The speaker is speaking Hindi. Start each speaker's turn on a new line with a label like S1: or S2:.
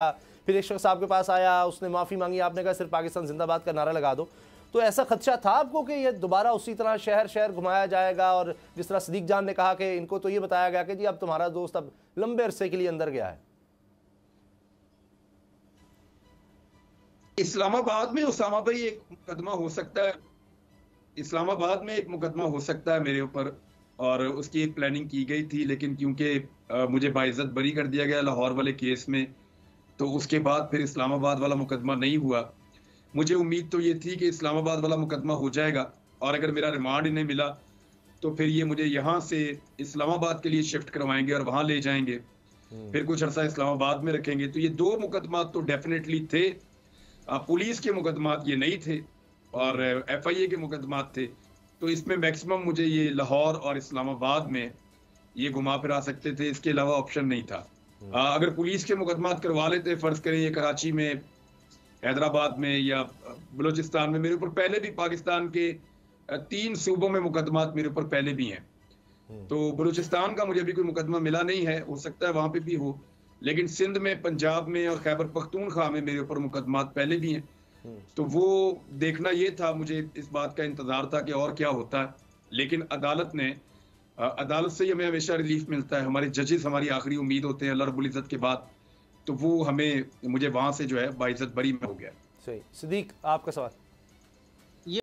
S1: फिर एक शख्स आपके पास आया, उसने माफ़ी मांगी, आपने कहा सिर्फ पाकिस्तान जिंदाबाद का नारा लगा दो। तो ऐसा खदशा था आपको कि ये दोबारा उसी तरह शहर शहर घुमाया जाएगा? और जिस तरह सदीक जान ने कहा कि इनको तो ये बताया गया कि जी अब तुम्हारा दोस्त अब लंबे अरसे के लिए अंदर गया है।
S2: इस्लामाबाद में उसामा भाई एक मुकदमा हो सकता है, इस्लामाबाद में एक मुकदमा हो सकता है मेरे ऊपर, और उसकी एक प्लानिंग की गई थी, लेकिन क्योंकि मुझे बाइज्जत बरी कर दिया गया लाहौर वाले केस में, तो उसके बाद फिर इस्लामाबाद वाला मुकदमा नहीं हुआ। मुझे उम्मीद तो ये थी कि इस्लामाबाद वाला मुकदमा हो जाएगा, और अगर मेरा रिमांड इन्हें मिला तो फिर ये मुझे यहाँ से इस्लामाबाद के लिए शिफ्ट करवाएंगे और वहां ले जाएंगे, फिर कुछ अर्सा इस्लामाबाद में रखेंगे। तो ये दो मुकदमा तो डेफिनेटली थे। पुलिस के मुकदमात ये नहीं थे और FIA के मुकदमात थे। तो इसमें मैक्सिमम मुझे ये लाहौर और इस्लामाबाद में ये घुमा फिरा सकते थे, इसके अलावा ऑप्शन नहीं था। अगर पुलिस के मुकदमात करवा लेते, फर्ज करें ये कराची में, हैदराबाद में या बलूचिस्तान में, मेरे ऊपर पहले भी पाकिस्तान के 3 सूबों में मुकदमात मेरे ऊपर पहले भी हैं। तो बलूचिस्तान का मुझे अभी कोई मुकदमा मिला नहीं है, हो सकता है वहां पे भी हो, लेकिन सिंध में, पंजाब में और खैबर पख्तूनख्वा में मेरे ऊपर मुकदमात पहले भी हैं। तो वो देखना ये था, मुझे इस बात का इंतजार था कि और क्या होता है। लेकिन अदालत से ही हमें हमेशा रिलीफ मिलता है, हमारे जजेस हमारी आखिरी उम्मीद होते हैं अल्लाह रब्बुल इज्जत के बाद। तो वो मुझे वहां से जो है बाइज्जत बरी में हो गया।
S1: सही। सिद्दीक, आपका सवाल।